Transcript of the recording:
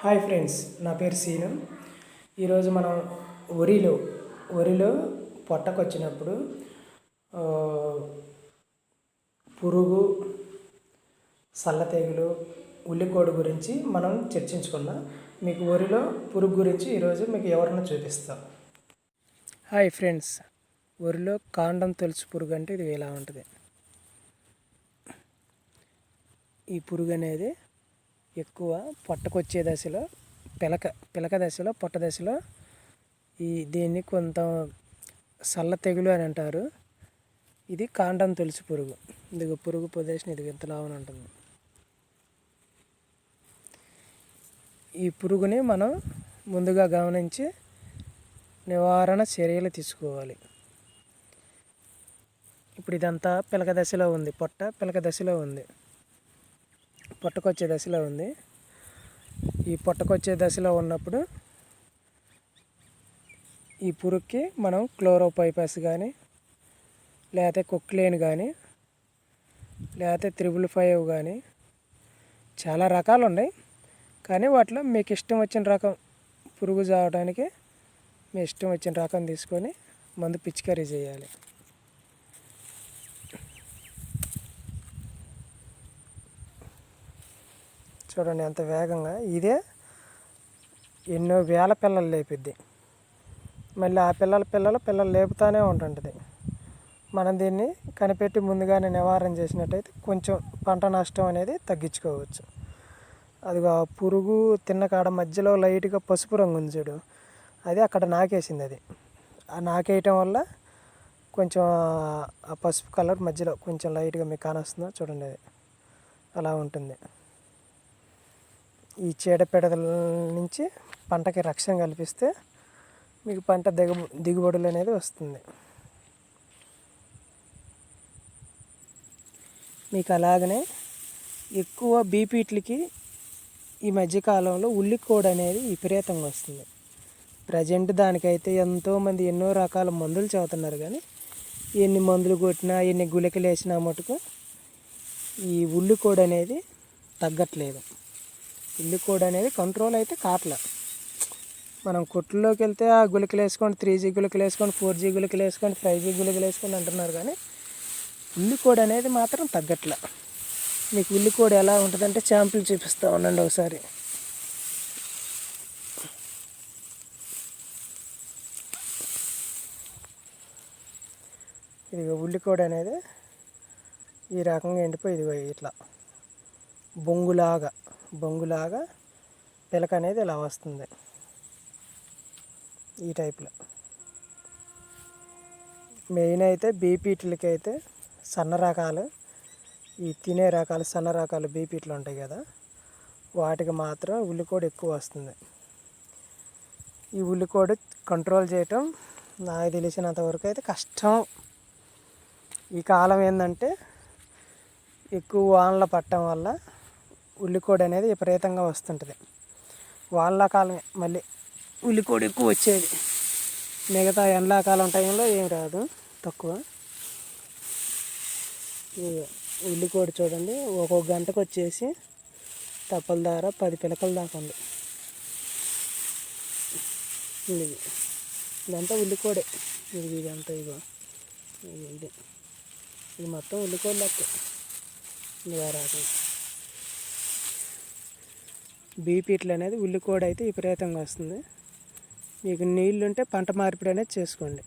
Hi friends, నా పేరు scene. ఈరోజు మనం వరిలో పొట్టకొచ్చినప్పుడు పురుగు, సల్లతెగులు, ఉల్లికోడు గురించి మనం చర్చించుకుందాం. మీకు వరిలో పురుగు గురించి ఈరోజు మీకు ఎవరైనా చూపిస్తాం. హాయ్ ఫ్రెండ్స్, వరిలో కాండం తొలుచు పురుగు అంటే ఇది ఇలా ఉంటుంది. ఈ పురుగు అనేది ఎక్కువ పొట్టకొచ్చే దశలో పిలక దశలో పొట్ట దశలో దీన్ని కొంత సల్ల తెగులు అని అంటారు. ఇది కాండం తొలుచు పురుగు. ఇది పురుగు ప్రదేశం ఇది ఇంతలా ఉంటుంది. ఈ పురుగుని మనం ముందుగా గమనించి నివారణ చర్యలు తీసుకోవాలి. ఇప్పుడు ఇదంతా పిలక దశలో ఉంది, పిలక దశలో ఉంది, పొట్టకొచ్చే దశలో ఉంది. ఈ పొట్టకొచ్చే దశలో ఉన్నప్పుడు ఈ పురుగుకి మనం క్లోరోపైపస్ కానీ లేకపోతే కొక్లేన్ కానీ లేకపోతే 555 కానీ చాలా రకాలు ఉన్నాయి. కానీ వాటిలో మీకు ఇష్టం వచ్చిన రకం పురుగు చావడానికి మీ ఇష్టం వచ్చిన రకం తీసుకొని మందు పిచికారీ చేయాలి. చూడండి ఎంత వేగంగా, ఇదే ఎన్నో వేల పిల్లలు లేపిద్ది. మళ్ళీ ఆ పిల్లలు లేపుతూనే ఉంటుంటుంది. మనం దీన్ని కనిపెట్టి ముందుగానే నివారణ చేసినట్టయితే కొంచెం పంట నష్టం అనేది తగ్గించుకోవచ్చు. అదిగో పురుగు తిన్న కాడ మధ్యలో లైట్గా పసుపు రంగు ఉంది చూడు, అది అక్కడ నాకేసింది. అది ఆ నాకేయటం వల్ల కొంచెం ఆ పసుపు కలర్ మధ్యలో కొంచెం లైట్గా మీకు కానొస్తుందో చూడండి, అది అలా ఉంటుంది. ఈ చీడపీడల నుంచి పంటకి రక్షణ కల్పిస్తే మీకు పంట దిగుబడులు అనేది వస్తుంది. మీకు అలాగనే ఎక్కువ బీపీట్లకి ఈ మధ్యకాలంలో ఉల్లికోడు అనేది విపరీతంగా వస్తుంది. ప్రజెంట్ దానికైతే ఎంతోమంది ఎన్నో రకాల మందులు చదువుతున్నారు. కానీ ఎన్ని మందులు కొట్టినా ఎన్ని గుళికలు వేసినా మటుకు ఈ ఉల్లికోడు అనేది తగ్గట్లేదు. ఉల్లికోడు అనేది కంట్రోల్ అయితే కాట్ల. మనం కొట్టుల్లోకి వెళ్తే ఆ గుళికలు వేసుకోండి, 3G గుళికలు వేసుకోండి, 4G గుళికలు వేసుకోండి, 5G గుళికలు వేసుకోండి అంటున్నారు. కానీ ఉల్లికోడు అనేది మాత్రం తగ్గట్ల. మీకు ఉల్లికోడు ఎలా ఉంటుందంటే శాంపుల్ చూపిస్తూ ఉండండి ఒకసారి. ఇది ఉల్లికోడు అనేది ఈ రకంగా ఎండిపోయి ఇదిగో ఇట్లా బొంగులాగా పిలక అనేది ఇలా వస్తుంది. ఈ టైప్లో మెయిన్ అయితే బీపీట్లకి అయితే సన్న రకాలు, ఈ తినే రకాలు సన్న రకాలు బీపీట్లు ఉంటాయి కదా, వాటికి మాత్రం ఉల్లికోడు ఎక్కువ వస్తుంది. ఈ ఉల్లికోడు కంట్రోల్ చేయటం నాకు తెలిసినంత వరకు అయితే కష్టం. ఈ కాలం ఏంటంటే ఎక్కువ వానలు పట్టడం వల్ల ఉల్లికోడు అనేది విపరీతంగా వస్తుంటుంది. వానకాలమే మళ్ళీ ఉల్లికోడు ఎక్కువ వచ్చేది. మిగతా ఎండాకాలం టైంలో ఏం రాదు, తక్కువ. ఉల్లికోడు చూడండి, ఒక్కొక్క గంటకు వచ్చేసి తప్పల దార 10 పిలకల దాకా ఉంది. ఇదంతా ఉల్లికోడే. ఇదంతా ఇది మొత్తం ఉల్లికోడు లెక్క. బీపీట్లు అనేది ఉల్లికోడు అయితే విపరీతంగా వస్తుంది. మీకు నీళ్ళు ఉంటే పంట మార్పిడి అనేది చేసుకోండి.